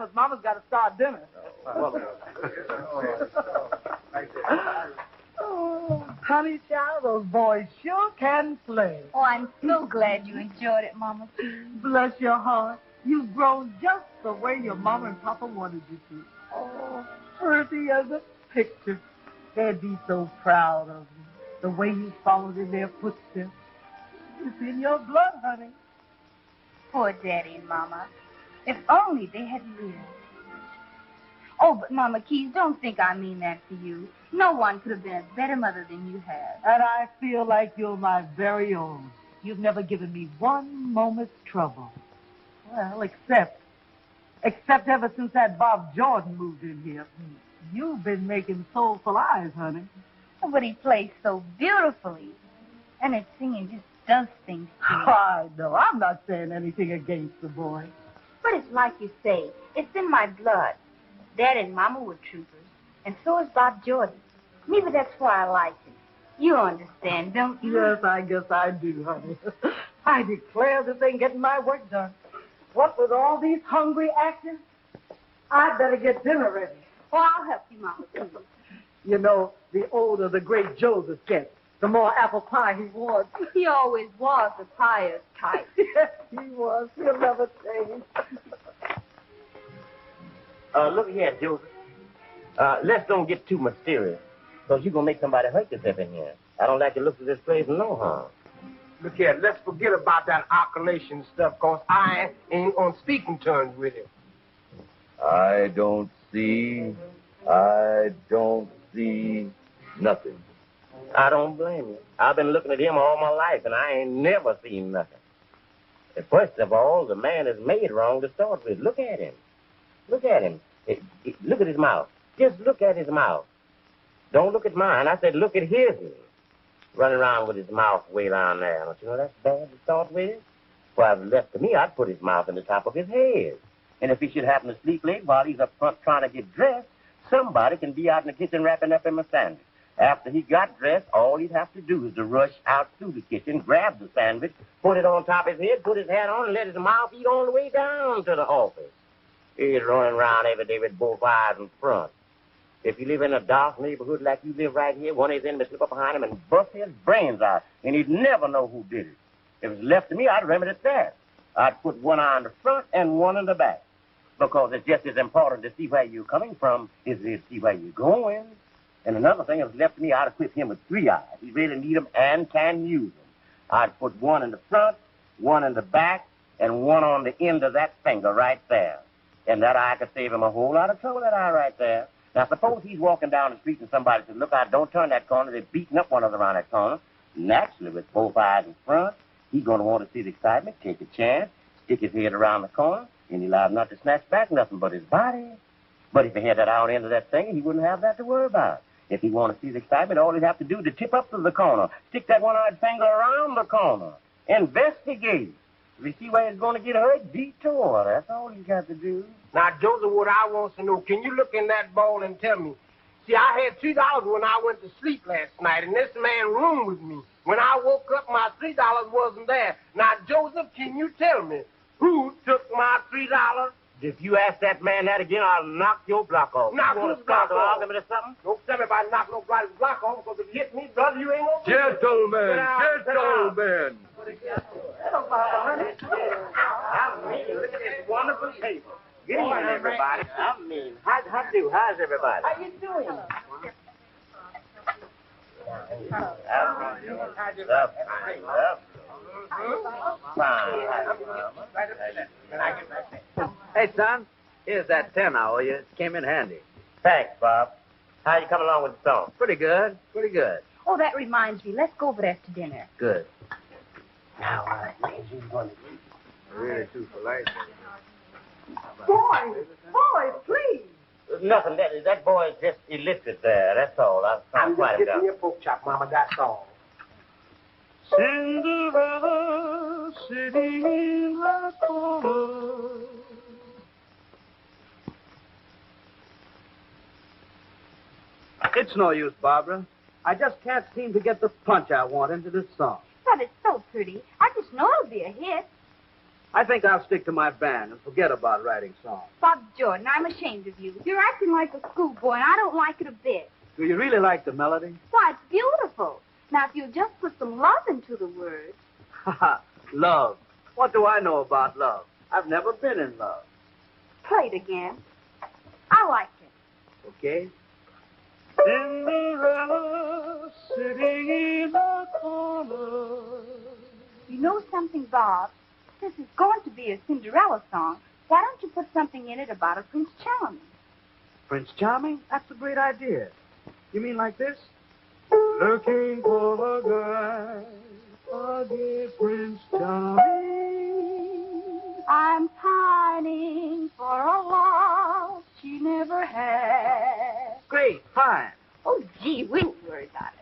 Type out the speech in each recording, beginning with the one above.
because Mama's got to start dinner. Oh, honey child, those boys sure can play. Oh, I'm so glad you enjoyed it, Mama, too. Bless your heart. You've grown just the way your Mama and Papa wanted you to. Oh, pretty as a picture. They'd be so proud of you. The way you followed in their footsteps. It's in your blood, honey. Poor Daddy and Mama. If only they had lived. Oh, but Mama Keys, don't think I mean that to you. No one could have been a better mother than you have. And I feel like you're my very own. You've never given me one moment's trouble. Well, except ever since that Bob Jordan moved in here. You've been making soulful eyes, honey. Oh, but he plays so beautifully. And his singing just does things to you. I know. I'm not saying anything against the boy. But it's like you say. It's in my blood. Dad and Mama were troopers. And so is Bob Jordan. Maybe that's why I like him. You understand, don't you? Yes, I guess I do, honey. I declare this ain't getting my work done. What with all these hungry actors? I'd better get dinner ready. Oh, I'll help you, Mama, too. You know, the older the great Joseph gets, the more apple pie he wants. He always was the pious type. Yes, he was. He'll never change. Look here, Joseph. Let's don't get too mysterious, because you're going to make somebody hurt yourself in here. I don't like the looks of this place no harm. Look here, let's forget about that oscillation stuff, because I ain't on speaking terms with him. I don't see nothing. I don't blame you. I've been looking at him all my life, and I ain't never seen nothing. And first of all, the man is made wrong to start with. Look at him. Look at him. Look at his mouth. Just look at his mouth. Don't look at mine. I said look at his. Running around with his mouth way down there. Don't you know that's bad to start with? Well, if it left to me, I'd put his mouth in the top of his head. And if he should happen to sleep late while he's up front trying to get dressed, somebody can be out in the kitchen wrapping up him a sandwich. After he got dressed, all he'd have to do is to rush out through the kitchen, grab the sandwich, put it on top of his head, put his hat on, and let his mouth eat all the way down to the office. He's running around every day with both eyes in front. If you live in a dark neighborhood like you live right here, one of his enemies slip up behind him and bust his brains out, and he'd never know who did it. If it was left to me, I'd remedy it fast. I'd put one eye in the front and one in the back, because it's just as important to see where you're coming from as it is to see where you're going. And another thing, if it was left to me, I'd equip him with 3 eyes. He really need them and can use them. I'd put one in the front, one in the back, and one on the end of that finger right there. And that eye could save him a whole lot of trouble, that eye right there. Now, suppose he's walking down the street and somebody says, look out, don't turn that corner. They're beating up one of them around that corner. Naturally, with both eyes in front, he's going to want to see the excitement, take a chance, stick his head around the corner, and he'll have not to snatch back nothing but his body. But if he had that out end of that thing, he wouldn't have that to worry about. If he wanted to see the excitement, all he'd have to do is to tip up to the corner, stick that one-eyed finger around the corner, investigate. If you see where he's going to get hurt, detour. That's all he's got to do. Now, Joseph, what I want to know, can you look in that bowl and tell me? See, I had $3 when I went to sleep last night, and this man roomed with me. When I woke up, my $3 wasn't there. Now, Joseph, can you tell me who took my $3? If you ask that man that again, I'll knock your block off. Knock his block off. Argument or something? Don't tell me about knocking nobody's block off, because if you hit me, brother, you ain't gonna... Gentlemen, I gentlemen. mean, look at this wonderful table. Good evening, everybody. I mean, how's everybody? How you doing? Hey, son, here's that 10 I owe you. It came in handy. Thanks, Bob. How you coming along with the song? Pretty good, pretty good. Oh, that reminds me. Let's go over after dinner. Good. Now, ladies, who's going to eat? Really too polite. Boys, please. Nothing. That boy is just illiterate there. That's all. I'm quiet just him getting down. your pork chop, Mama. That's all. Cinderella sitting in the corner. It's no use, Barbara. I just can't seem to get the punch I want into this song. But it's so pretty. I just know it'll be a hit. I think I'll stick to my band and forget about writing songs. Bob Jordan, I'm ashamed of you. You're acting like a schoolboy, and I don't like it a bit. Do you really like the melody? Why, it's beautiful. Now, if you'll just put some love into the words. Love. What do I know about love? I've never been in love. Play it again. I like it. Okay? Cinderella sitting in the corner. You know something, Bob? This is going to be a Cinderella song. Why don't you put something in it about a Prince Charming? Prince Charming? That's a great idea. You mean like this? Looking for a guy, a dear Prince Charming. I'm pining for a love she never had. Great, fine. Oh, gee, we don't worry about it.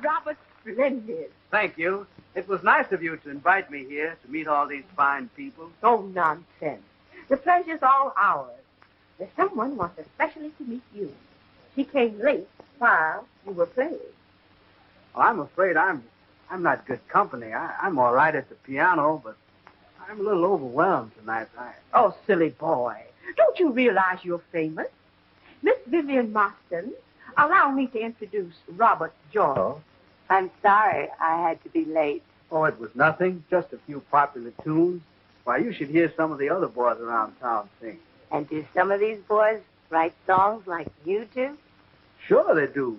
Robert, splendid. Thank you. It was nice of you to invite me here to meet all these fine people. Oh, nonsense. The pleasure's all ours. There's someone wants especially to meet you. She came late while you were playing. Well, I'm afraid I'm not good company. I'm all right at the piano, but I'm a little overwhelmed tonight. Oh, silly boy. Don't you realize you're famous? Miss Vivian Marston, allow me to introduce Robert Jordan. Oh? I'm sorry I had to be late. Oh, it was nothing. Just a few popular tunes. Why, you should hear some of the other boys around town sing. And do some of these boys write songs like you do? Sure they do.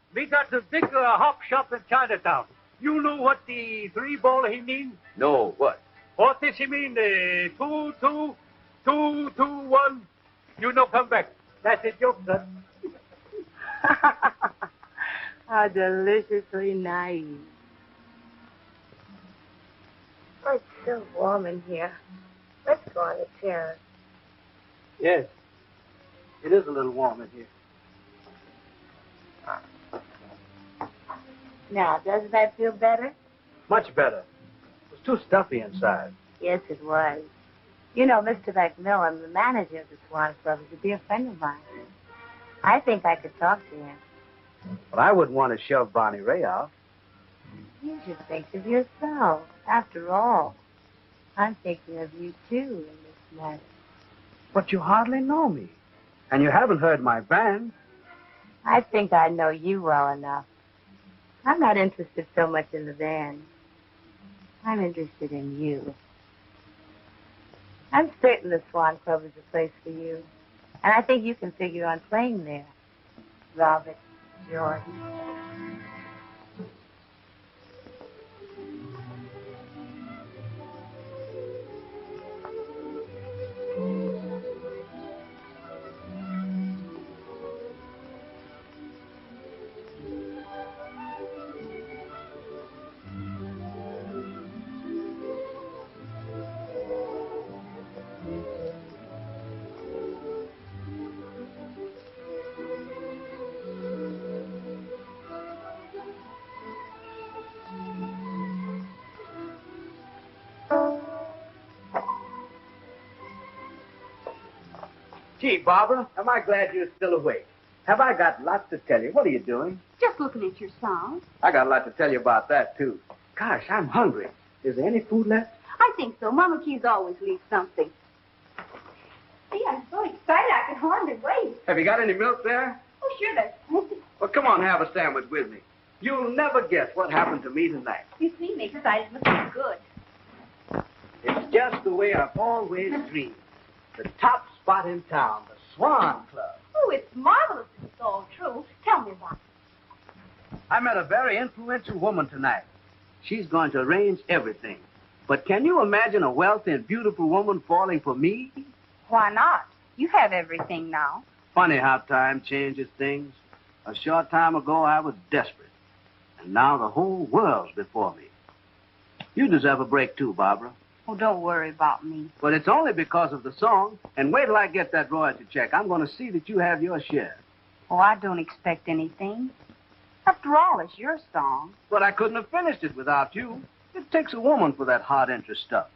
We got the big hop shop in Chinatown. You know what the 3 ball he mean? No, what? What does he mean? 2, 2, 2, 2, 1. You know, come back. That's a joke, son. How deliciously naive. Oh, it's so warm in here. Let's go on the terrace. Yes. It is a little warm in here. Now, doesn't that feel better? Much better. It was too stuffy inside. Yes, it was. You know, Mr. McMillan, the manager of the Swan Club, is a dear friend of mine. I think I could talk to him. But I wouldn't want to shove Bonnie Ray out. You should think of yourself. After all, I'm thinking of you, too, in this matter. But you hardly know me. And you haven't heard my band. I think I know you well enough. I'm not interested so much in the band. I'm interested in you. I'm certain the Swan Club is a place for you. And I think you can figure on playing there. Robert Jordan. Gee, Barbara, am I glad you're still awake. Have I got lots to tell you? What are you doing? Just looking at your song. I got a lot to tell you about that, too. Gosh, I'm hungry. Is there any food left? I think so. Mama Keys always leaves something. See, I'm so excited I can hardly wait. Have you got any milk there? Oh, sure, there's plenty. Well, come on, have a sandwich with me. You'll never guess what happened to me tonight. You see me excited looking good. It's just the way I've always dreamed. The top spot in town, the Swan Club. Oh, it's marvelous if it's all true. Tell me about it. I met a very influential woman tonight. She's going to arrange everything. But can you imagine a wealthy and beautiful woman falling for me? Why not? You have everything now. Funny how time changes things. A short time ago, I was desperate. And now the whole world's before me. You deserve a break, too, Barbara. Oh, don't worry about me. But it's only because of the song. And wait till I get that royalty check. I'm going to see that you have your share. Oh, I don't expect anything. After all, it's your song. But I couldn't have finished it without you. It takes a woman for that hard interest stuff.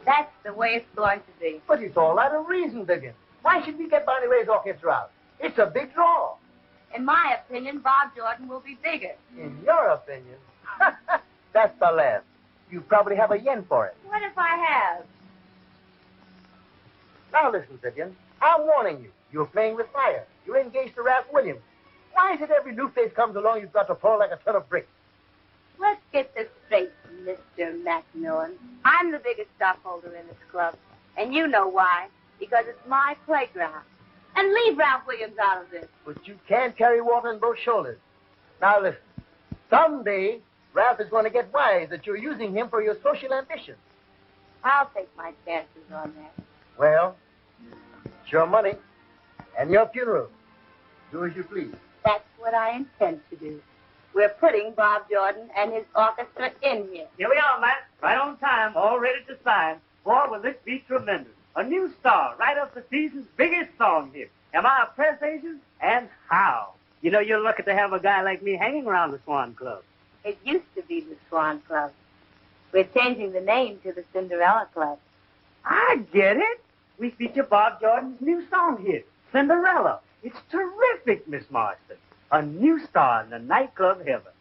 That's the way it's going to be. But it's all out of reason, Vivian. Why should we get Bonnie Ray's orchestra out? It's a big draw. In my opinion, Bob Jordan will be bigger. In your opinion? That's the laugh. You probably have a yen for it. What if I have? Now listen, Vivian. I'm warning you. You're playing with fire. You're engaged to Ralph Williams. Why is it every new face comes along you've got to pour like a ton of bricks? Let's get this straight, Mr. Macmillan. I'm the biggest stockholder in this club. And you know why. Because it's my playground. And leave Ralph Williams out of this. But you can't carry water on both shoulders. Now listen. Someday, Ralph is going to get wise that you're using him for your social ambitions. I'll take my chances on that. Well, it's your money and your funeral. Do as you please. That's what I intend to do. We're putting Bob Jordan and his orchestra in here. Here we are, Matt. Right on time, all ready to sign. Boy, will this be tremendous. A new star, right up the season's biggest song hit. Am I a press agent? And how? You know, you're lucky to have a guy like me hanging around the Swan Club. It used to be the Swan Club. We're changing the name to the Cinderella Club. I get it. We feature Bob Jordan's new song hit, Cinderella. It's terrific, Miss Marston. A new star in the nightclub heaven.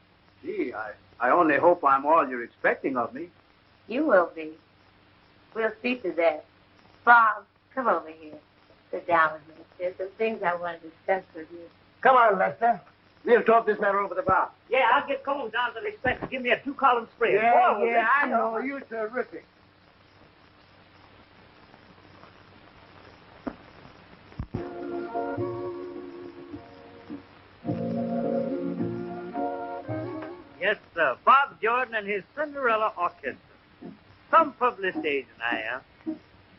Gee, I only hope I'm all you're expecting of me. You will be. We'll see to that. Bob, come over here. Sit down with me. There's some things I want to discuss with you. Come on, Lester. We'll talk this matter over the bar. Yeah, I'll get Combs down to the express to give me a 2-column spread. Yeah, I know. You're terrific. Yes, sir. Bob Jordan and his Cinderella Orchestra. Some publicity agent I am.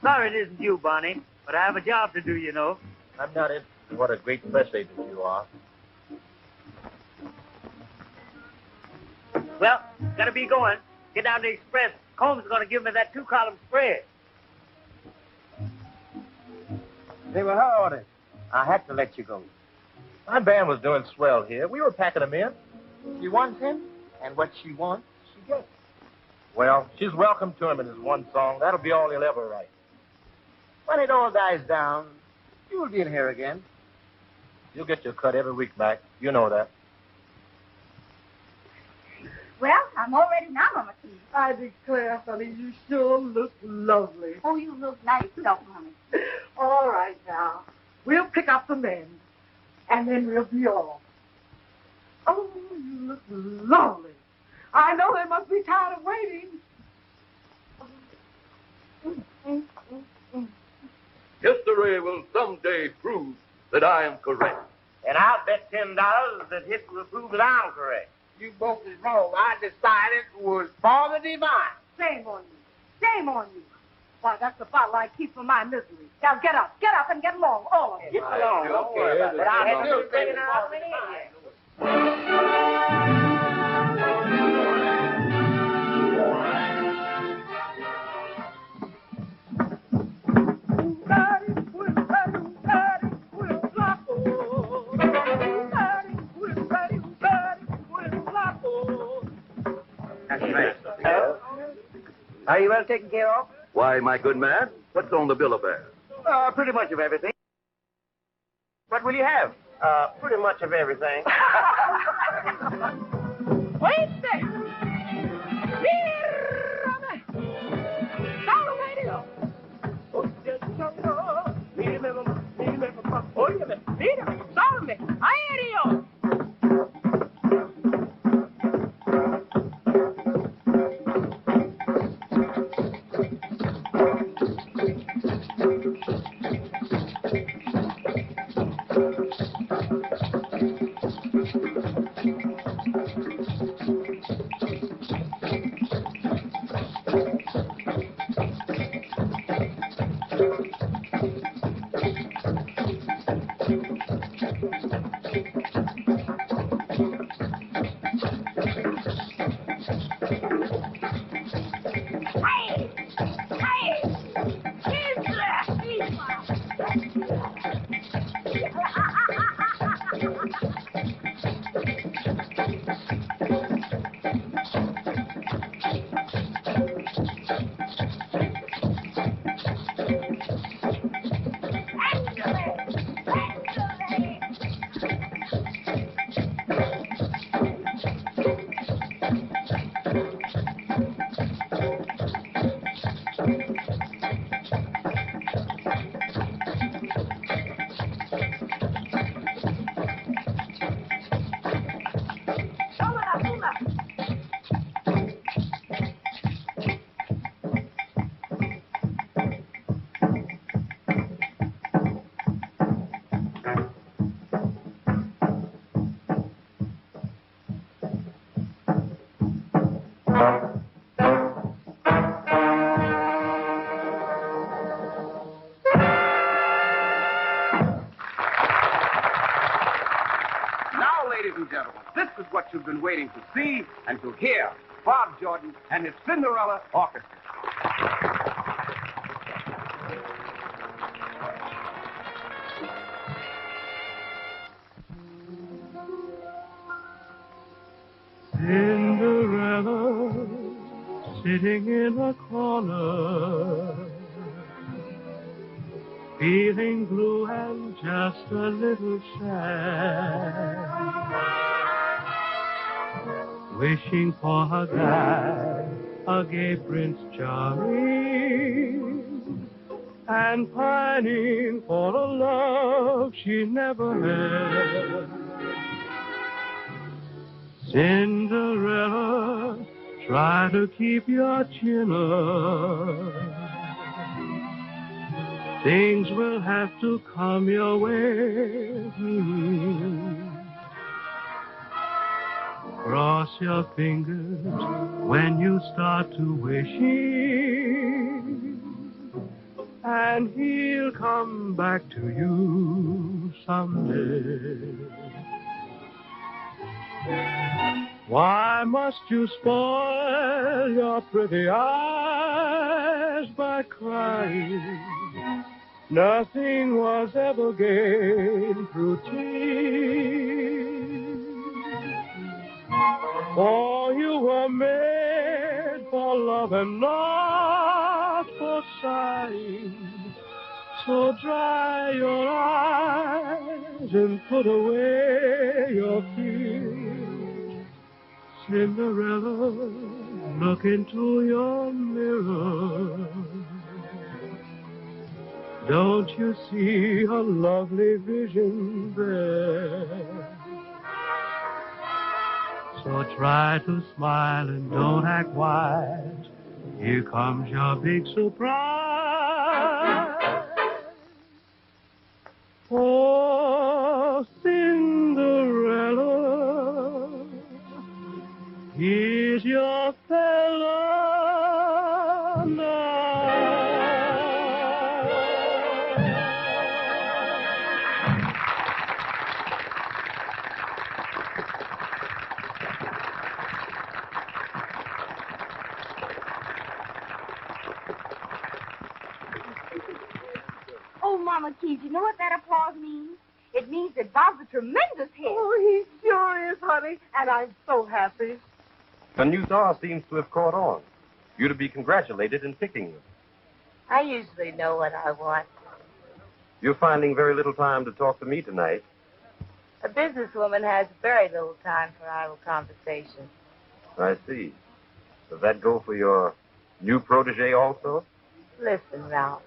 Sorry it isn't you, Bonnie, but I have a job to do, you know. I'm not interested in what a great press agent you are. Well, gotta be going. Get down to the express. Combs is gonna give me that 2-column spread. They were her orders. I had to let you go. My band was doing swell here. We were packing them in. She wants him, and what she wants, she gets. Well, she's welcome to him in his one song. That'll be all he'll ever write. When it all dies down, you'll be in here again. You'll get your cut every week back. You know that. Well, I'm all ready now, Mama Keys. I declare, honey, you sure look lovely. Oh, you look nice, don't, Mommy? All right, now. We'll pick up the men, and then we'll be off. Oh, you look lovely. I know they must be tired of waiting. History will someday prove that I am correct. And I'll bet $10 that history will prove that I'm correct. You both is wrong. I decided it was Father Divine. Shame on you. Shame on you. Why, that's the bottle I keep for my misery. Now get up and get along, all of you. Get along, don't worry about it. But I'll have to bring it out in here. Now, Are you well taken care of? Why, my good man, what's on the bill of fare? Pretty much of everything. What will you have? Pretty much of everything. Wait there! Ladies and gentlemen, this is what you've been waiting to see and to hear. Bob Jordan and his Cinderella Orchestra. Cinderella, sitting in a corner, feeling blue and just a little sad, wishing for her guy, a gay Prince Charming, and pining for a love she never had. Cinderella, try to keep your chin up. Things will have to come your way. Cross your fingers when you start to wishing, and he'll come back to you someday. Why must you spoil your pretty eyes by crying? Nothing was ever gained through tears. For you were made for love and not for sighing. So dry your eyes and put away your fears. Cinderella, look into your mirror. Don't you see a lovely vision there? So try to smile and don't act wise. Here comes your big surprise. Oh, Cinderella, here's your fella now. Oh, Mama Keys, you know what that applause means? It means that Bob's a tremendous hit. Oh, he sure is, honey, and I'm so happy. The new star seems to have caught on. you to be congratulated in picking you. I usually know what I want. You're finding very little time to talk to me tonight. A businesswoman has very little time for idle conversation. I see. Does that go for your new protege also? Listen, Ralph.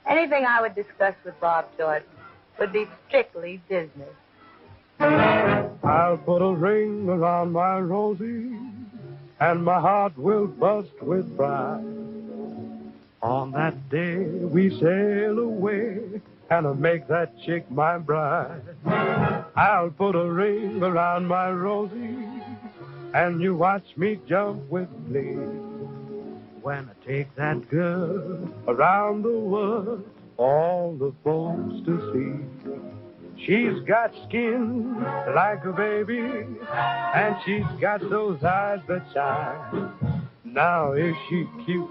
Anything I would discuss with Bob Jordan would be strictly business. I'll put a ring around my Rosie, and my heart will bust with pride. On that day we sail away, and I'll make that chick my bride. I'll put a ring around my Rosie, and you watch me jump with glee. When I take that girl around the world, all the folks to see. She's got skin like a baby, and she's got those eyes that shine. Now is she cute?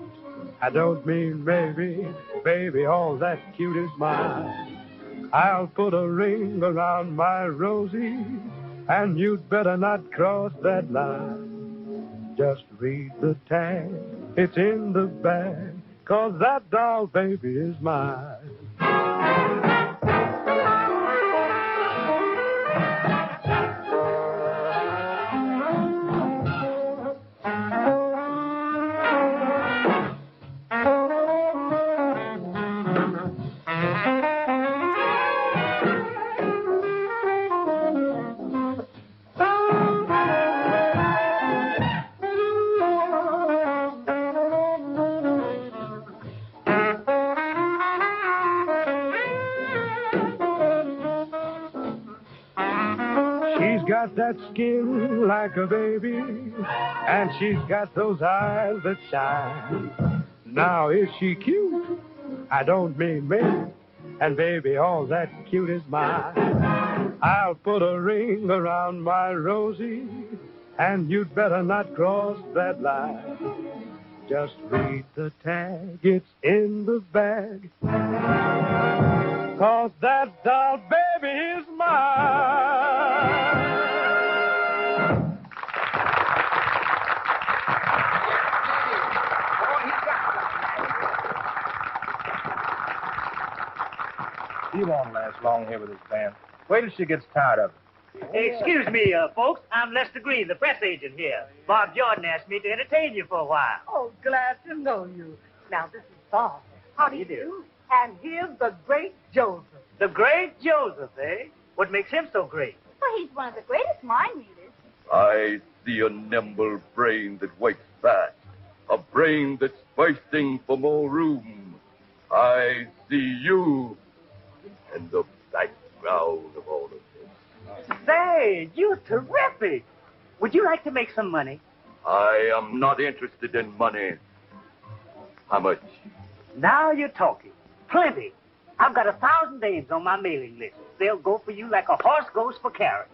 I don't mean maybe, baby, all that cute is mine. I'll put a ring around my Rosie, and you'd better not cross that line. Just read the tag, it's in the bag, 'cause that doll, baby, is mine. That skin like a baby, and she's got those eyes that shine. Now is she cute? I don't mean maybe, and baby, all that cute is mine. I'll put a ring around my Rosie, and you'd better not cross that line. Just read the tag, it's in the bag, 'cause that doll baby is mine. He won't last long here with his band. Wait till she gets tired of it. Excuse me, folks. I'm Lester Green, the press agent here. Bob Jordan asked me to entertain you for a while. Oh, glad to know you. Now, this is Bob. How do you do? And here's the great Joseph. The great Joseph, eh? What makes him so great? Well, he's one of the greatest mind readers. I see a nimble brain that wakes fast, a brain that's thirsting for more room. I see you and the background of all of this. Say, you're terrific. Would you like to make some money? I am not interested in money. How much? Now you're talking. Plenty. I've got 1,000 names on my mailing list. They'll go for you like a horse goes for carrots.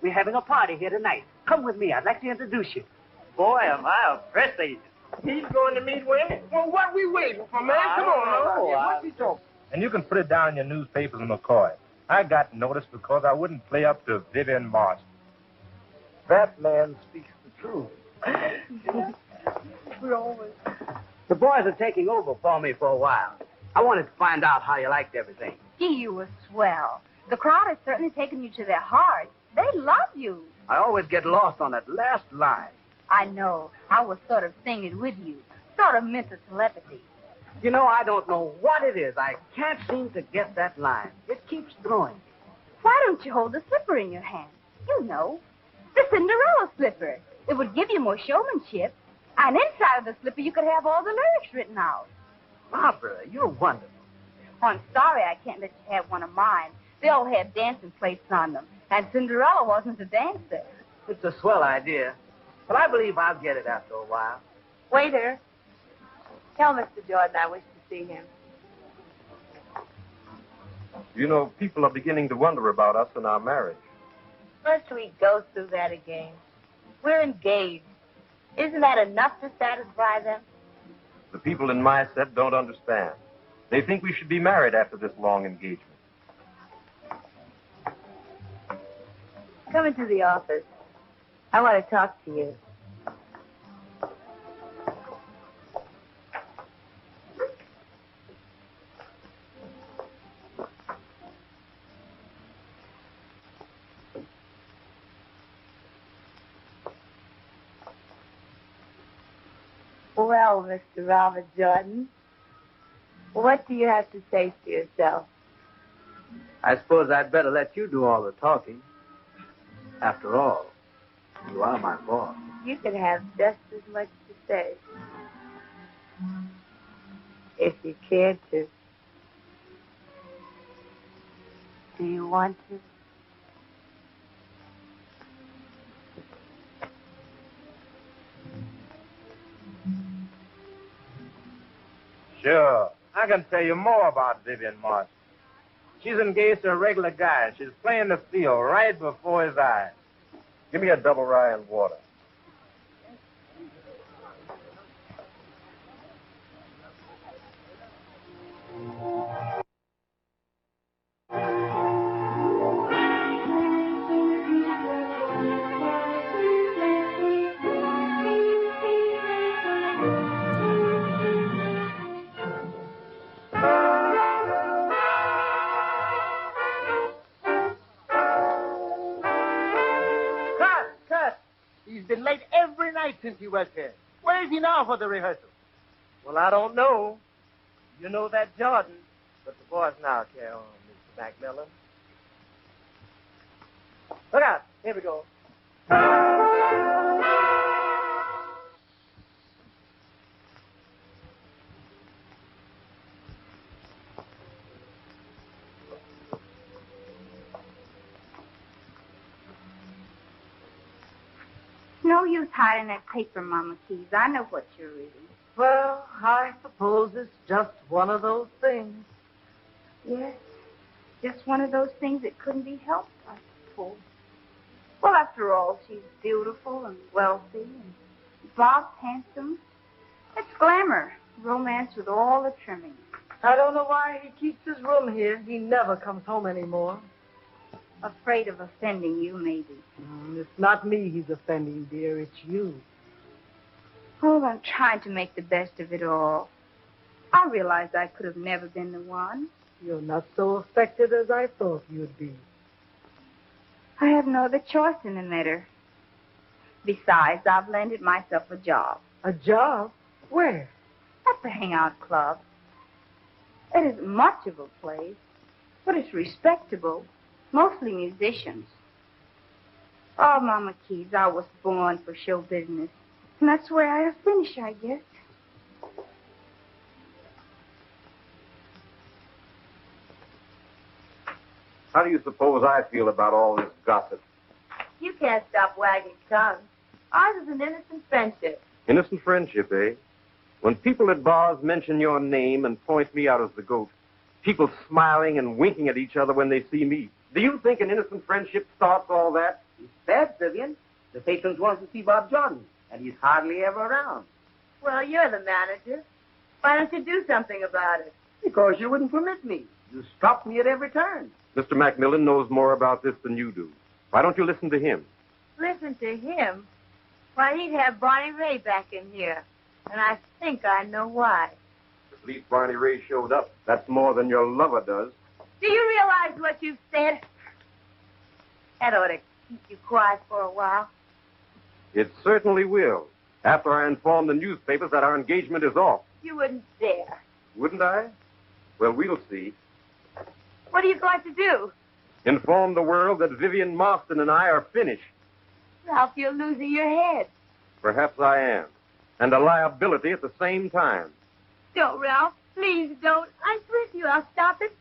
We're having a party here tonight. Come with me. I'd like to introduce you. Boy, am I a press agent. He's going to meet women? Well, what we waiting for, man? Come on, man. What's he talking? And you can put it down in your newspapers, McCoy. I got noticed because I wouldn't play up to Vivian Marsh. That man speaks the truth. We always... The boys are taking over for me for a while. I wanted to find out how you liked everything. Gee, you were swell. The crowd has certainly taken you to their hearts. They love you. I always get lost on that last line. I know. I was sort of singing with you. Sort of mental telepathy. You know, I don't know what it is. I can't seem to get that line. It keeps throwing me. Why don't you hold the slipper in your hand? You know. The Cinderella slipper. It would give you more showmanship. And inside of the slipper, you could have all the lyrics written out. Barbara, you're wonderful. Oh, I'm sorry I can't let you have one of mine. They all have dancing plates on them. And Cinderella wasn't a dancer. It's a swell idea. But I believe I'll get it after a while. Waiter, tell Mr. Jordan I wish to see him. You know, people are beginning to wonder about us and our marriage. Must we go through that again? We're engaged. Isn't that enough to satisfy them? The people in my set don't understand. They think we should be married after this long engagement. Come into the office. I want to talk to you. Well, Mr. Robert Jordan, what do you have to say for yourself? I suppose I'd better let you do all the talking. After all, you are my boss. You could have just as much to say. If you cared to. Do you want to? Sure. I can tell you more about Vivian Marshall. She's engaged to a regular guy. She's playing the field right before his eyes. Give me a double rye and water. He's been late every night since he was here. Where is he now for the rehearsal? Well, I don't know. You know that Jordan. But the boys now carry on, Mr. Macmillan. Look out. Here we go. No use hiding that paper, Mama Keys. I know what you're reading. Well, I suppose it's just one of those things. Yes, just one of those things that couldn't be helped, I suppose. Well, after all, she's beautiful and wealthy, and Bob's handsome. It's glamour, romance with all the trimmings. I don't know why he keeps his room here. He never comes home anymore. Afraid of offending you, maybe. It's not me he's offending, dear. It's you. Oh, I'm trying to make the best of it all. I realized I could have never been the one. You're not so affected as I thought you'd be. I have no other choice in the matter. Besides, I've landed myself a job. A job? Where? At the Hangout Club. It isn't much of a place, but it's respectable. Mostly musicians. Oh, Mama Keys, I was born for show business. And that's where I have finished, I guess. How do you suppose I feel about all this gossip? You can't stop wagging tongue. Ours is an innocent friendship. Innocent friendship, eh? When people at bars mention your name and point me out as the goat, people smiling and winking at each other when they see me, do you think an innocent friendship starts all that? It's bad, Vivian. The patrons want to see Bob Jordan, and he's hardly ever around. Well, you're the manager. Why don't you do something about it? Because you wouldn't permit me. You stopped me at every turn. Mr. Macmillan knows more about this than you do. Why don't you listen to him? Listen to him? Why, he'd have Barney Ray back in here. And I think I know why. At least Barney Ray showed up. That's more than your lover does. Do you realize what you've said? That ought to keep you quiet for a while. It certainly will. After I inform the newspapers that our engagement is off. You wouldn't dare. Wouldn't I? Well, we'll see. What are you going to do? Inform the world that Vivian Marston and I are finished. Ralph, you're losing your head. Perhaps I am. And a liability at the same time. Don't, Ralph. Please don't. I swear to you, I'll stop it.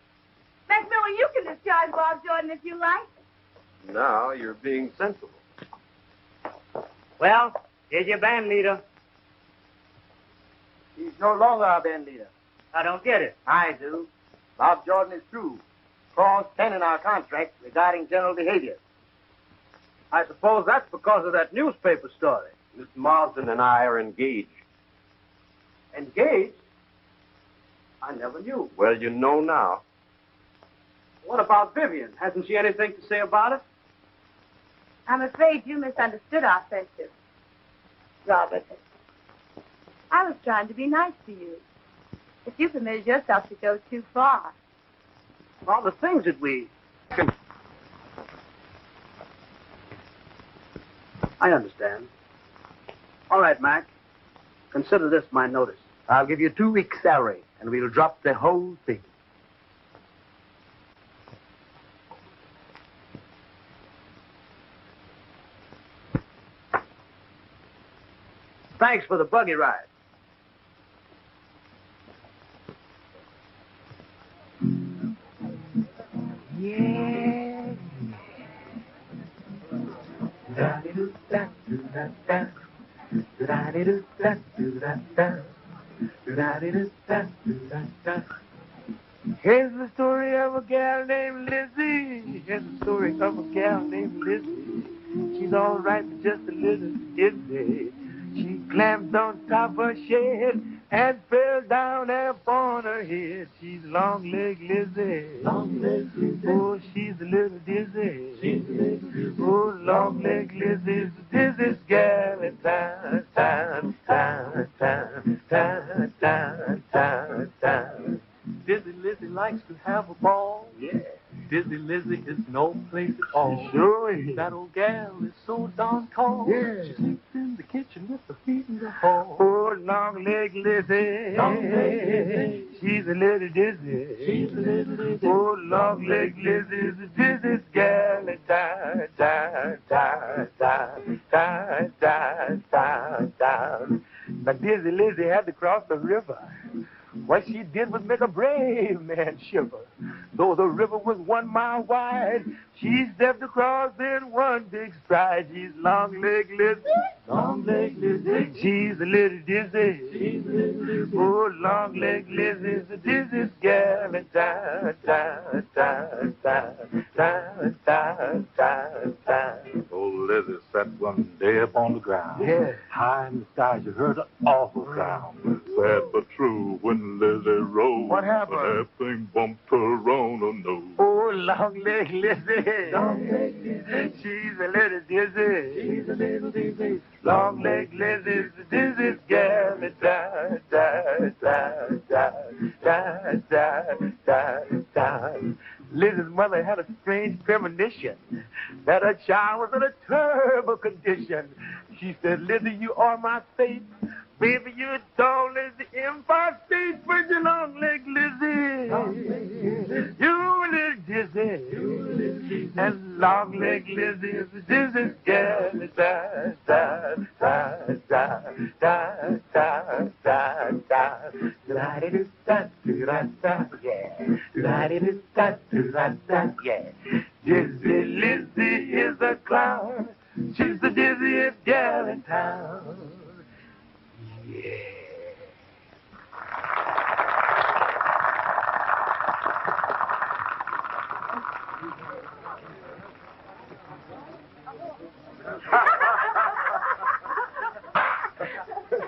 Macmillan, you can discharge Bob Jordan if you like. Now you're being sensible. Well, here's your band leader. He's no longer our band leader. I don't get it. I do. Bob Jordan is through. Clause 10 in our contract regarding general behavior. I suppose that's because of that newspaper story. Miss Marsden and I are engaged. Engaged? I never knew. Well, you know now. What about Vivian? Hasn't she anything to say about it? I'm afraid you misunderstood our friendship, Robert. I was trying to be nice to you. But you permitted yourself to go too far. All the things that we... I understand. All right, Mac. Consider this my notice. I'll give you 2 weeks' salary, and we'll drop the whole thing. Thanks for the buggy ride. Yeah. Here's the story of a gal named Lizzie. Here's the story of a gal named Lizzie. She's all right, but just a little dizzy. She climbed on top of a shed and fell down upon her head. She's long-legged Lizzie. Long-legged Lizzie. Oh, she's a little dizzy. She's a little dizzy. Oh, long-legged Lizzie's the dizziest gal in town, town, town, town, town, town, town, town. Dizzy Lizzie likes to have a ball. Yeah. Dizzy Lizzie is no place at all. Sure is. That old gal is so darn tall. Yeah. She sleeps in the kitchen with her feet in the hall. Oh, long-legged Lizzie. Long-legged Lizzie. She's a little dizzy. She's a little dizzy. Oh, long-legged Lizzie is the dizziest gal in town, town, town, town, town, town, town, town. Now, Dizzy Lizzie had to cross the river. What she did was make a brave man shiver. Though the river was 1 mile wide, she stepped across in one big stride. She's long-legged Lizzie. Long-legged Lizzie. She's a little dizzy. She's a little dizzy. Oh, long-legged Lizzie's the dizziest gal in town, town, town, town, town, town, town, town. Old Lizzie sat one day up on the ground. Yeah. High in the sky, she heard an awful sound. Sad but true, when Lizzie rose. What happened? That thing bumped her on her nose. Oh, long-legged Lizzie. Long-legged Lizzie. She's a little dizzy. She's a little dizzy. Long-legged Lizzie's the dizziest gal in town, town, town, town, town, town, town, town. Lizzie's mother had a strange premonition that her child was in a terrible condition. She said, Lizzie, you are my fate. Baby, you're tall as the Empire State, but you're long-legged Lizzie. You're a little dizzy. And long-legged Lizzie is the dizziest gal in town, town, town, town, town, town, town, town. Yeah. Dizzy Lizzie is a clown. She's the dizziest gal in town. Yeah.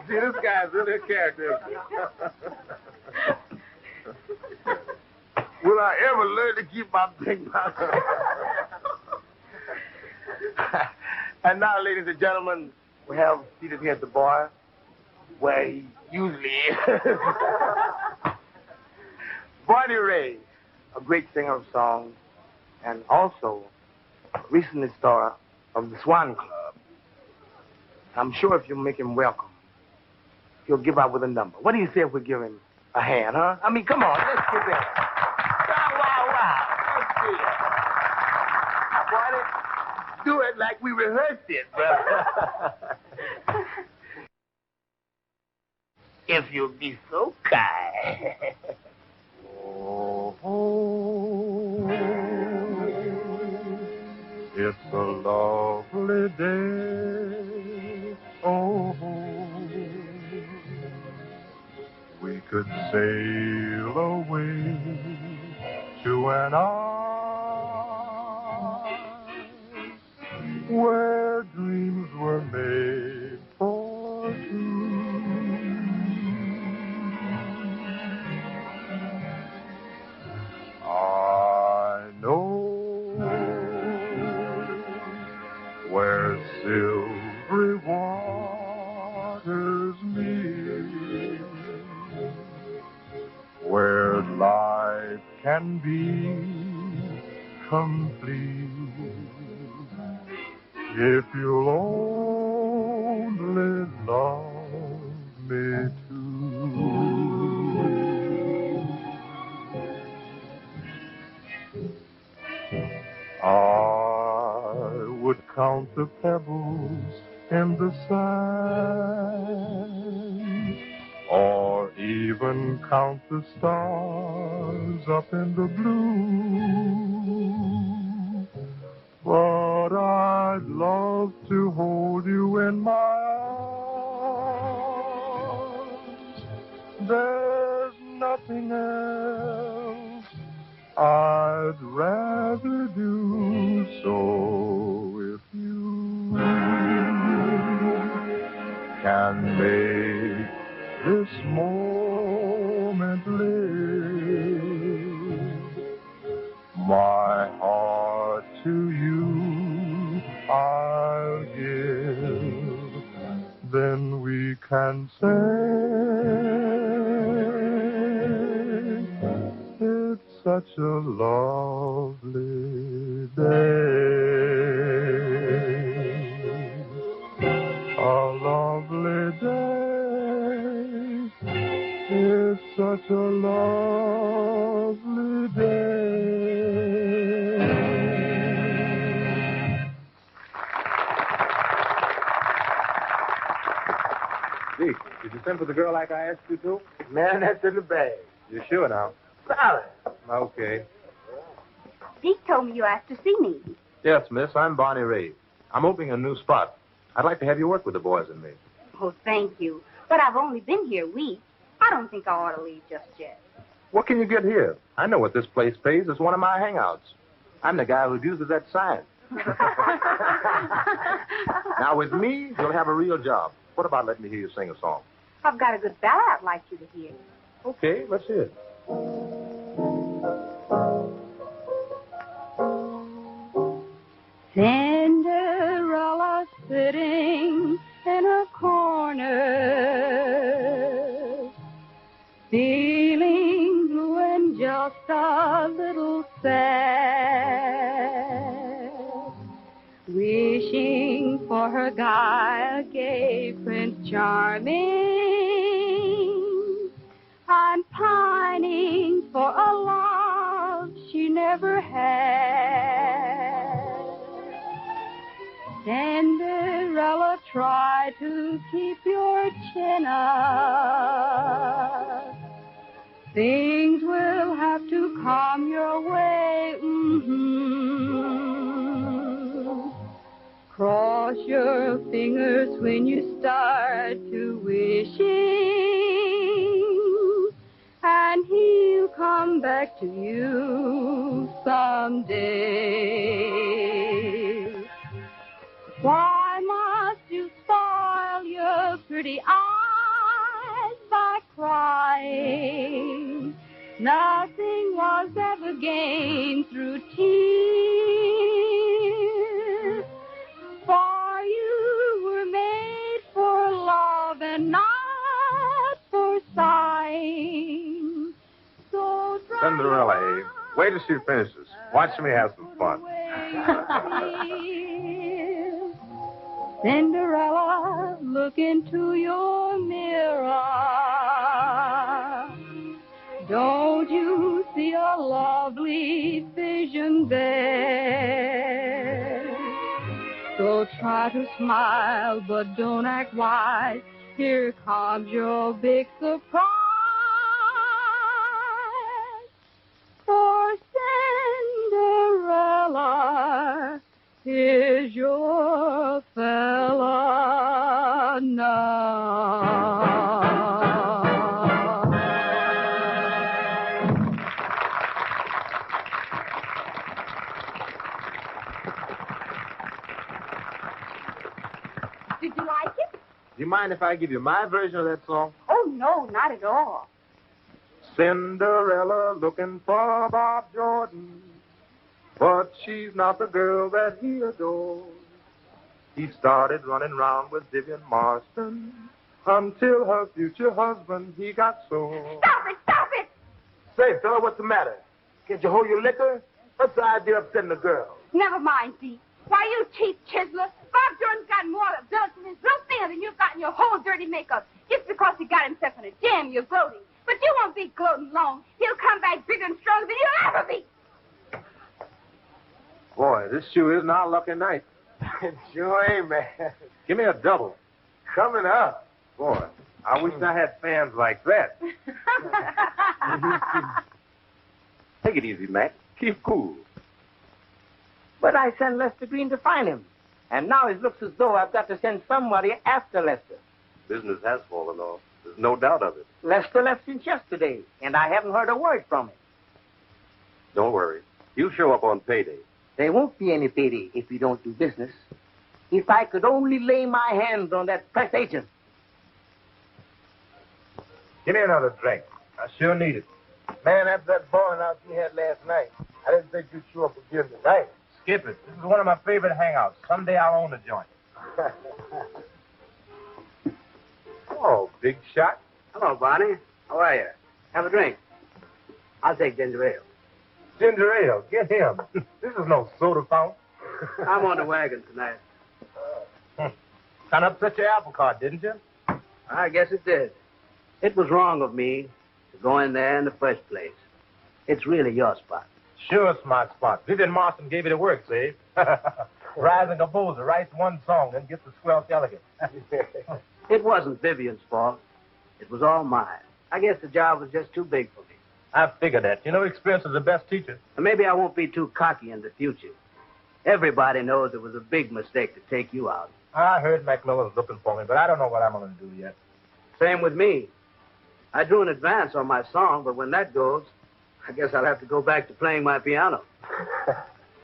See, this guy's really a character. Will I ever learn to keep my big mouth? And now, ladies and gentlemen, we have seated here at the bar where he usually is. Barney Ray, a great singer of songs, and also recently star of the Swan Club. I'm sure if you make him welcome, he'll give out with a number. What do you say if we give him a hand, huh? I mean, come on, let's give it. Wow. Let's see it. Barney, do it like we rehearsed it, brother. If you'll be so kind. Oh, it's a lovely day. Oh, we could sail away to an isle where dreams were made for two. I know where silvery waters meet, where life can be complete if you'll only love me too. I would count the pebbles in the sand, or even count the stars up in the blue. But I'd love to hold you in my arms. There's nothing else I'd rather do. So if you can make this moment live, my heart to you I'll give, then we can say it's such a lovely day, a lovely day, it's such a lovely day. Zeke, did you send for the girl like I asked you to? Man, that's in the bag. You sure now? Solid. Okay. Zeke told me you asked to see me. Yes, miss, I'm Barney Ray. I'm opening a new spot. I'd like to have you work with the boys and me. Oh, thank you. But I've only been here a week. I don't think I ought to leave just yet. What can you get here? I know what this place pays. It's one of my hangouts. I'm the guy who uses that sign. Now, with me, you'll have a real job. What about letting me hear you sing a song? I've got a good ballad I'd like you to hear. Okay, let's hear it. Cinderella sitting in a corner, feeling blue and just a little sad, wishing for her guy, a gay Prince Charming, and pining for a love she never had. Cinderella, try to keep your chin up. Things will have to come your way. Cross your fingers when you start to wishing, and he'll come back to you someday. Why must you spoil your pretty eyes by crying? Nothing was ever gained through tears. For you were made for love and not for sighing. So Cinderella, wait till she finishes. Watch me have some fun. Cinderella, look into your mirror. Don't you see a lovely vision there? So try to smile, but don't act wise. Here comes your big surprise. For Cinderella is your fella now. Did you like it? Do you mind if I give you my version of that song? Oh, no, not at all. Cinderella looking for Bob Jordan, but she's not the girl that he adores. He started running around with Vivian Marston until her future husband, he got sore. Stop it! Stop it! Say, fella, what's the matter? Can't you hold your liquor? What's the idea of upsetting the girl? Never mind, Zeke. Why, you cheap chiseler, Bob Jordan's got more ability in his little finger than you've got in your whole dirty makeup. Just because he got himself in a jam, you're gloating. But you won't be gloating long. He'll come back bigger and stronger than you'll ever be. Boy, this sure isn't our lucky night. It sure ain't, man. Give me a double. Coming up. Boy, I wish I had fans like that. Take it easy, Mac. Keep cool. But I sent Lester Green to find him. And now it looks as though I've got to send somebody after Lester. Business has fallen off. There's no doubt of it. Lester left since yesterday, and I haven't heard a word from him. Don't worry. He'll show up on payday. There won't be any payday if we don't do business. If I could only lay my hands on that press agent. Give me another drink. I sure need it. Man, after that bowling out you had last night, I didn't think you'd show up again tonight. Skip it. This is one of my favorite hangouts. Someday I'll own a joint. Oh, big shot. Hello, Barney. How are you? Have a drink. I'll take ginger ale. Ginger ale. Get him. This is no soda fountain. I'm on the wagon tonight. Kind of upset your apple cart, didn't you? I guess it did. It was wrong of me to go in there in the first place. It's really your spot. Sure, it's my spot. Vivian Marston gave you the work, see? Rising composer writes one song and gets the squelch elegant. It wasn't Vivian's fault. It was all mine. I guess the job was just too big for me. I figured that. You know, experience is the best teacher. And maybe I won't be too cocky in the future. Everybody knows it was a big mistake to take you out. I heard Macmillan's looking for me, but I don't know what I'm going to do yet. Same with me. I drew an advance on my song, but when that goes, I guess I'll have to go back to playing my piano.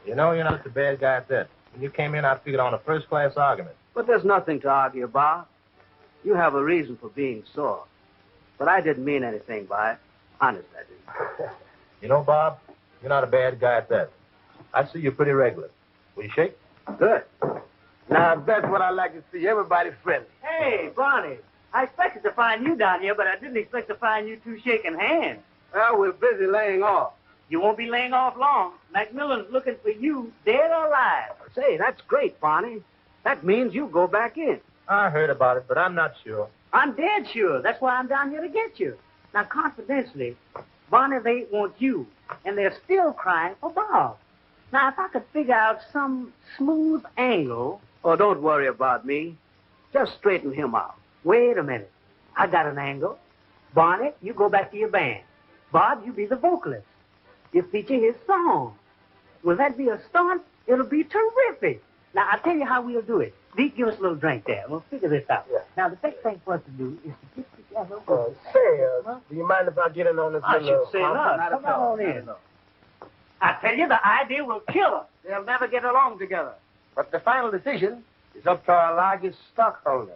You know, you're not the bad guy at that. When you came in, I figured on a first-class argument. But there's nothing to argue about. You have a reason for being sore. But I didn't mean anything by it. Honest, I didn't. You know, Bob, you're not a bad guy at that. I see you pretty regular. Will you shake? Good. Now, that's what I like to see. Everybody friendly. Hey, Barney, I expected to find you down here, but I didn't expect to find you two shaking hands. Well, we're busy laying off. You won't be laying off long. Macmillan's looking for you, dead or alive. Say, that's great, Barney. That means you go back in. I heard about it, but I'm not sure. I'm dead sure. That's why I'm down here to get you. Now, confidentially, Barney, they want you, and they're still crying for Bob. Now, if I could figure out some smooth angle... Oh, don't worry about me. Just straighten him out. Wait a minute. I got an angle. Barney, you go back to your band. Bob, you be the vocalist. You feature his song. Will that be a stunt? It'll be terrific. Now, I'll tell you how we'll do it. Deke, give us a little drink there. We'll figure this out. Yeah. Now, the best thing for us to do is to get together. Do you mind if I get in on this I little... should say not. Come on in. I tell you, the idea will kill us. They'll never get along together. But the final decision is up to our largest stockholder.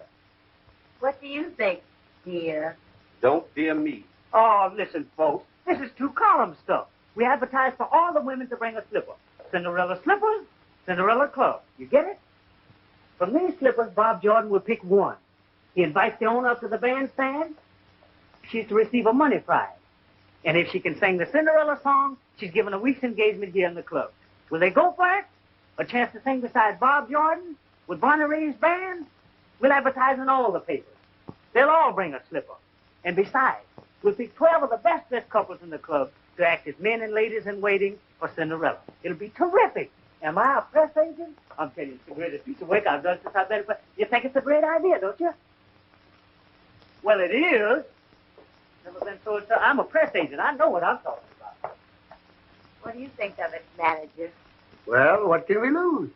What do you think, dear? Don't fear me. Oh, listen, folks. This is two-column stuff. We advertise for all the women to bring a slipper. Cinderella slippers, Cinderella club. You get it? From these slippers, Bob Jordan will pick one. He invites the owner up to the bandstand. She's to receive a money prize. And if she can sing the Cinderella song, she's given a week's engagement here in the club. Will they go for it? A chance to sing beside Bob Jordan with Barney Ray's band? We'll advertise in all the papers. They'll all bring a slipper. And besides, we'll pick 12 of the best-dressed couples in the club to act as men and ladies in waiting for Cinderella. It'll be terrific. Am I a press agent? I'm telling you, it's the greatest piece of work I've done since I've been... You think it's a great idea, don't you? Well, it is. Never been told so. I'm a press agent. I know what I'm talking about. What do you think of it, manager? Well, what can we lose?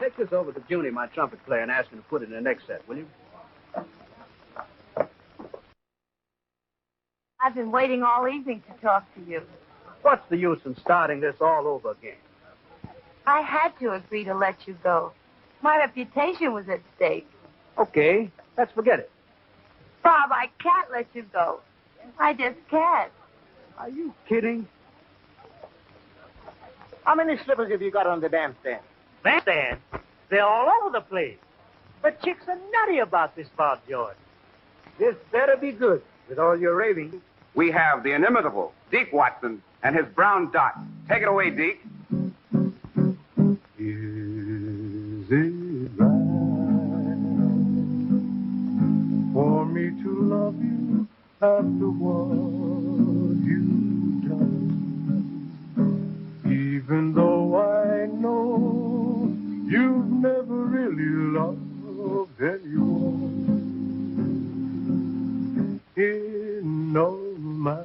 Take this over to Junie, my trumpet player, and ask him to put it in the next set, will you? I've been waiting all evening to talk to you. What's the use in starting this all over again? I had to agree to let you go. My reputation was at stake. Okay, let's forget it. Bob, I can't let you go. I just can't. Are you kidding? How many slippers have you got on the bandstand? Bandstand? They're all over the place. But chicks are nutty about this, Bob Jordan. This better be good, with all your raving. We have the inimitable Deke Watson and his brown dot. Take it away, Deke. Is it right for me to love you after what you've done? Even though I know you've never really loved anyone. In all my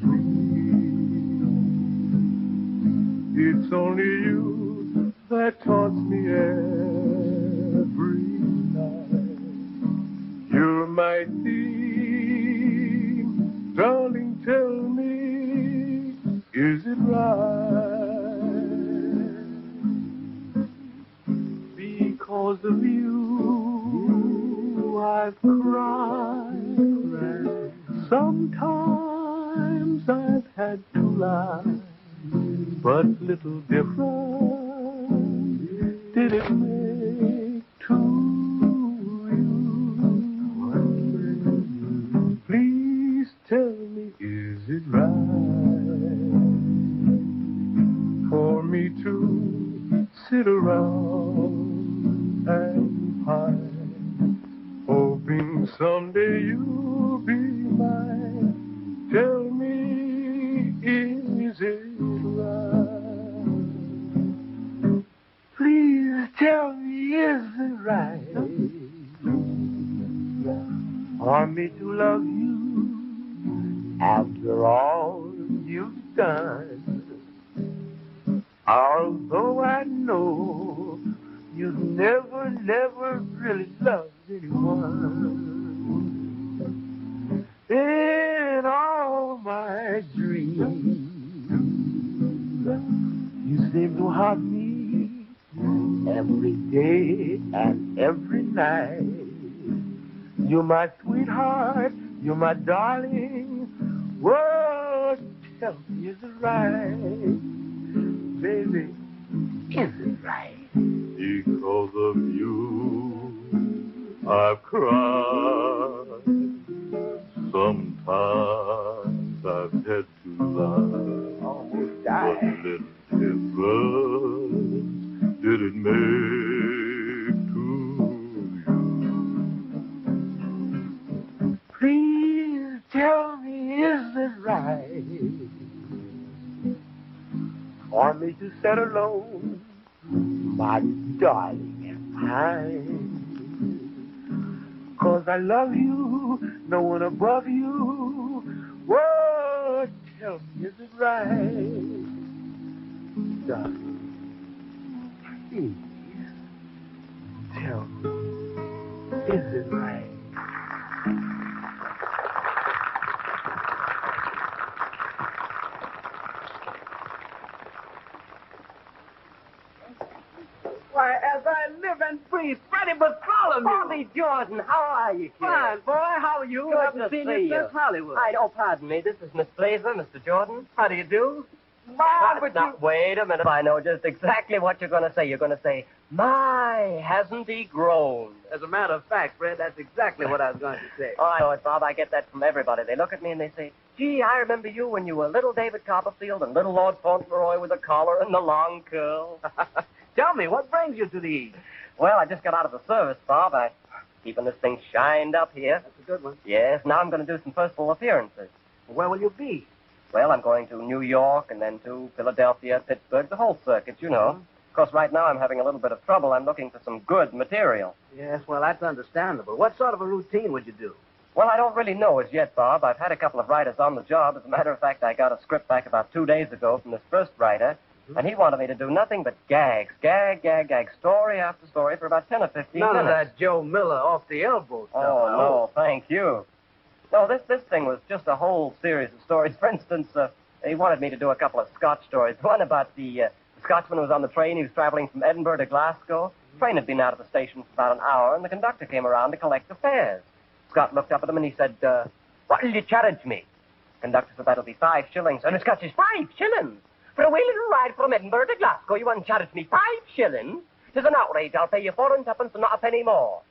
dreams, it's only you that taunts me every night. You're my theme, darling, tell me, is it right? Because of you, I've cried. Sometimes I've had to lie, but little difference did it make to you. Please tell me, is it right for me to sit around and pine, hoping someday you'll be mine? Tell me, is it right? Please tell me, is it right for me to love you after all you've done? Although I know you've never really loved anyone. In all my dreams, you seem to haunt me every day and every night. You're my sweetheart, you're my darling. Whoa, tell me, is it right? Baby, is it right? Because of you, I've cried. Sometimes I've had to lie. Almost died. But little difference did it make to you? Please tell me, is it right for me to sit alone, my darling, and pine? 'Cause I love you, no one above you. Whoa, tell me, is it right? Darling, please tell me, is it right? Why, as I live and breathe, Freddie Bartholomew. Bobby Jordan, how are you, kid? Fine, boy. How are you? Good Haven't to seen see you you. since Hollywood. Pardon me. This is Miss Blazer, Mr. Jordan. How do you do? Now, wait a minute. I know just exactly what you're going to say. You're going to say, my, hasn't he grown? As a matter of fact, Fred, that's exactly what I was going to say. Oh, I know it, Bob. I get that from everybody. They look at me and they say, gee, I remember you when you were little David Copperfield and little Lord Fauntleroy with the collar and the long curl. Tell me, what brings you to the East? Well, I just got out of the service, Bob. I'm keeping this thing shined up here. That's a good one. Yes, now I'm going to do some personal appearances. Where will you be? Well, I'm going to New York and then to Philadelphia, Pittsburgh, the whole circuit, you know. Of course, right now I'm having a little bit of trouble. I'm looking for some good material. Yes, well, that's understandable. What sort of a routine would you do? Well, I don't really know as yet, Bob. I've had a couple of writers on the job. As a matter of fact, I got a script back about 2 days ago from this first writer. And he wanted me to do nothing but gag, story after story for about 10 or 15 None minutes. of that Joe Miller off the elbow stuff. Oh, no, thank you. No, this thing was just a whole series of stories. For instance, he wanted me to do a couple of Scotch stories. One about the Scotsman who was on the train. He was traveling from Edinburgh to Glasgow. The train had been out of the station for about an hour, and the conductor came around to collect the fares. Scott looked up at him and he said, "What will you charge me?" Conductor said, "That'll be 5 shillings. And the Scot says, 5 shillings? For a wee little ride from Edinburgh to Glasgow, you want to charge me 5 shillings? 'Tis an outrage. I'll pay you 4 and 2pence and not a penny more."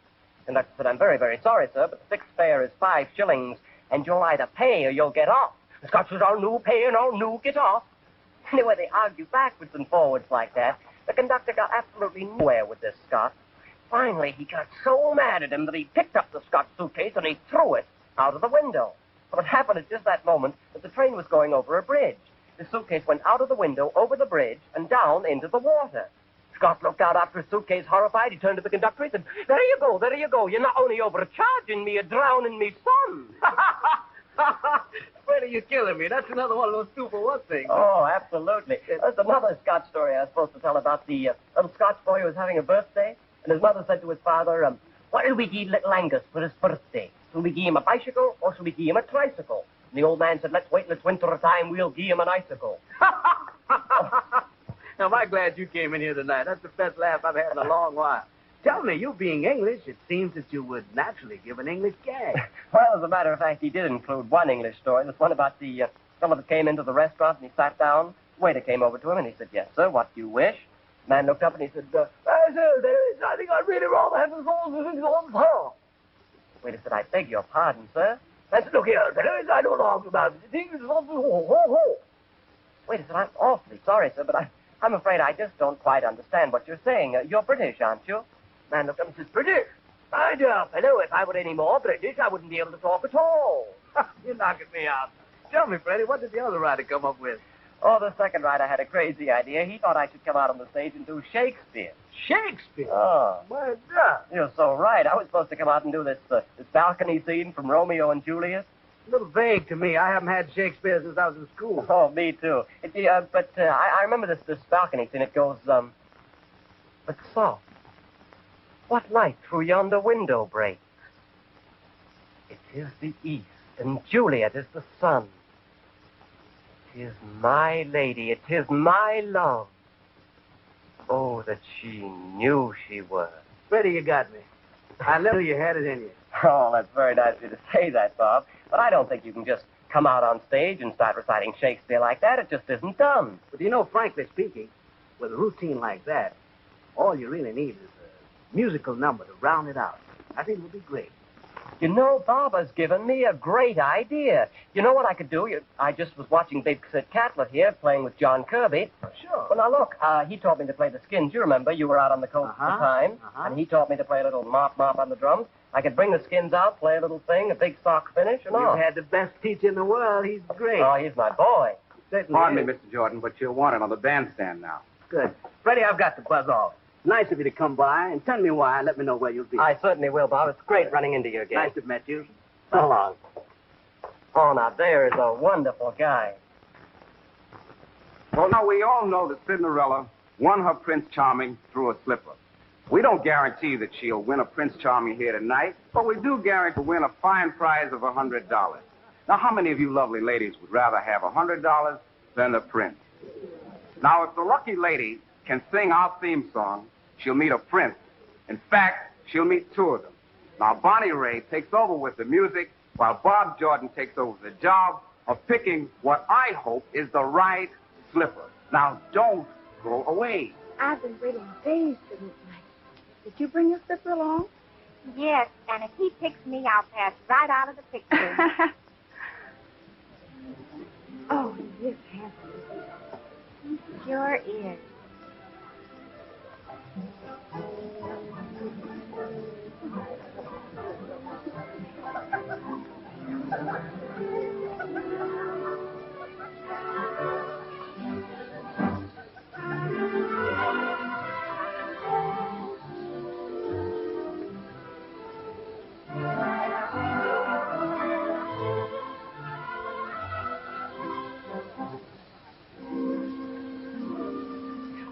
Conductor said, "I'm very, very sorry, sir, but the fixed fare is 5 shillings, and you'll either pay or you'll get off." The Scot says, "I'll no pay and I'll no get off." Anyway, they argued backwards and forwards like that. The conductor got absolutely nowhere with this Scot. Finally, he got so mad at him that he picked up the Scot's suitcase and he threw it out of the window. But it happened at just that moment that the train was going over a bridge. The suitcase went out of the window, over the bridge, and down into the water. Scott looked out after his suitcase, horrified. He turned to the conductor. He said, there you go. You're not only overcharging me, you're drowning me son." Freddie, you're killing me. That's another one of those 2-for-1 things. Oh, absolutely. There's another Scotch story I was supposed to tell about the little Scotch boy who was having a birthday. And his mother said to his father, "What will we give little Angus for his birthday? Shall we give him a bicycle or shall we give him a tricycle?" And the old man said, "Let's wait till it's winter time. We'll give him an icicle." Now, I'm glad you came in here tonight. That's the best laugh I've had in a long while. Tell me, you being English, it seems that you would naturally give an English gag. Well, as a matter of fact, he did include one English story. There's one about the fellow that came into the restaurant and he sat down. The waiter came over to him and he said, "Yes, sir, what do you wish?" The man looked up and he said, "Sir, there is nothing I'd really rather have than sauce." The waiter said, "I beg your pardon, sir." The man said, "Look here, I don't know about it. The waiter said, "I'm awfully sorry, sir, but I'm afraid I just don't quite understand what you're saying. You're British, aren't you?" The man looked up and said, "British? My dear fellow, if I were any more British, I wouldn't be able to talk at all." You're knocking me out. Tell me, Freddie, what did the other writer come up with? Oh, the second writer had a crazy idea. He thought I should come out on the stage and do Shakespeare. Shakespeare? Oh. My God. You're so right. I was supposed to come out and do this balcony scene from Romeo and Juliet. A little vague to me. I haven't had Shakespeare since I was in school. Oh, me too. But I remember this balcony scene. It goes, but soft. What light through yonder window breaks? It is the east, and Juliet is the sun. It is my lady, it is my love. Oh, that she knew she was. Freddie, you got me. I knew you had it in you. Oh, that's very nice of you to say that, Bob. But I don't think you can just come out on stage and start reciting Shakespeare like that. It just isn't done. But you know, frankly speaking, with a routine like that, all you really need is a musical number to round it out. I think it would be great. You know, Bob has given me a great idea. You know what I could do? I just was watching Big Sid Catlett here playing with John Kirby. Sure. Well, now, look, he taught me to play the skins. You remember, you were out on the coast at the time. And he taught me to play a little mop on the drums. I could bring the skins out, play a little thing, a big sock finish, and all. You've had the best teacher in the world. He's great. Oh, he's my boy. Certainly Pardon me, Mr. Jordan, but you're wanted on the bandstand now. Good. Freddie, I've got to buzz off. Nice of you to come by and tell me why and let me know where you'll be. I certainly will, Bob. It's great running into you again. Nice to have met you. So long. Oh, now, there is a wonderful guy. Well, now, we all know that Cinderella won her Prince Charming through a slipper. We don't guarantee that she'll win a Prince Charming here tonight, but we do guarantee to win a fine prize of $100. Now, how many of you lovely ladies would rather have $100 than the prince? Now, if the lucky lady can sing our theme song, she'll meet a prince. In fact, she'll meet 2 of them. Now, Bonnie Ray takes over with the music, while Bob Jordan takes over the job of picking what I hope is the right slipper. Now, don't go away. I've been waiting days for this night. Did you bring your slipper along? Yes, and if he picks me, I'll pass right out of the picture. Oh, he is handsome. Sure is.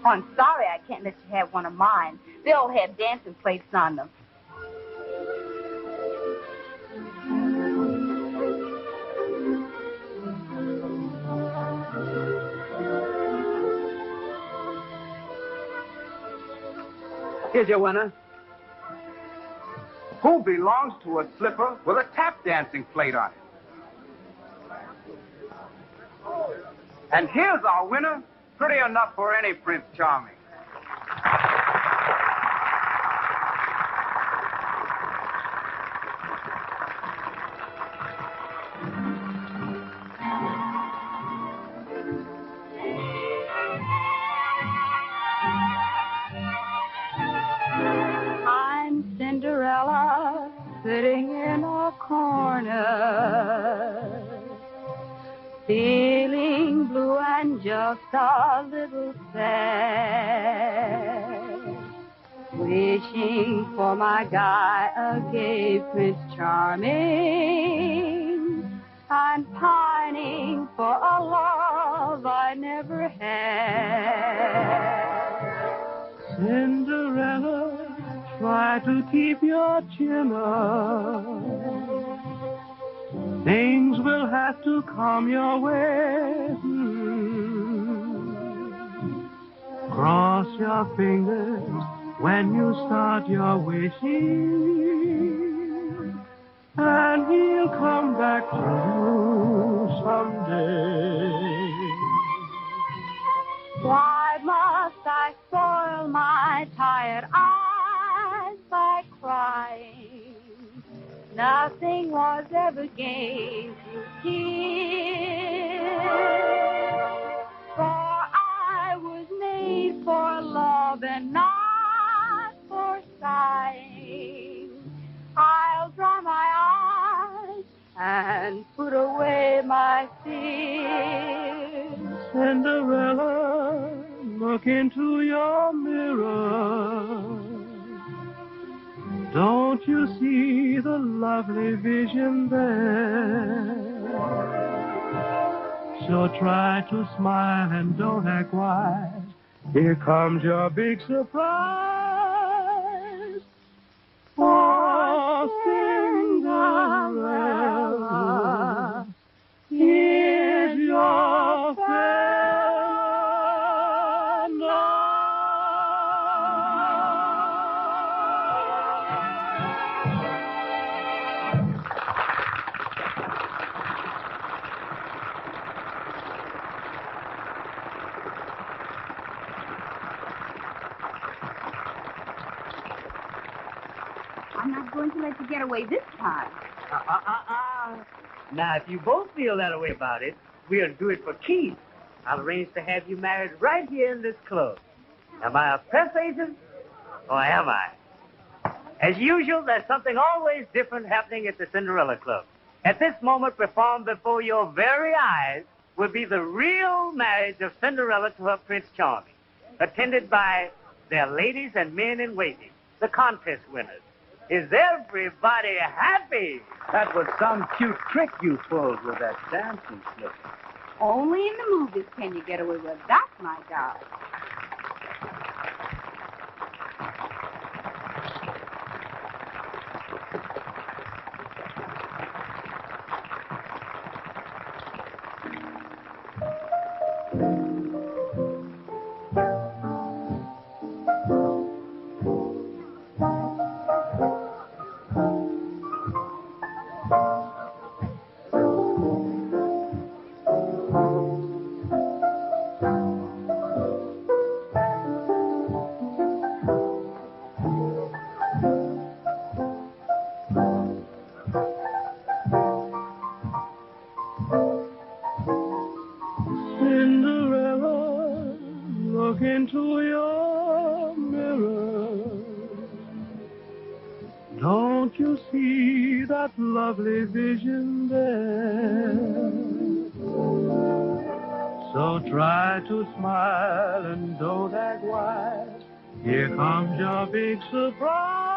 I'm sorry I can't let you have one of mine. They all have dancing plates on them. Here's your winner. Who belongs to a slipper with a tap dancing plate on it? And here's our winner, pretty enough for any Prince Charming. I'm Cinderella, sitting in a corner, feeling blue and just a little sad, wishing for my guy, a gay Prince Charming. I'm pining for a love I never had. Cinderella, try to keep your chin up. Things will have to come your way. Cross your fingers when you start your wishing, and he'll come back to you someday. Why must I spoil my tired eyes by crying? Nothing was ever gained through tears, for I was made for love and not for sighing. I'll dry my eyes and put away my fears. Cinderella, look into your mirror. Don't you see the lovely vision there? So try to smile and don't act wise. Here comes your big surprise. Oh, Cinderella, here's your fella now. I'm not going to let you get away this time. Now, if you both feel that way about it, we'll do it for keys. I'll arrange to have you married right here in this club. Am I a press agent, or am I? As usual, there's something always different happening at the Cinderella Club. At this moment, performed before your very eyes, will be the real marriage of Cinderella to her Prince Charming, attended by their ladies and men in waiting, the contest winners. Is everybody happy? That was some cute trick you pulled with that dancing slip. Only in the movies can you get away with that, my God. Look into your mirror. Don't you see that lovely vision there? So try to smile and don't act wise. Here comes your big surprise.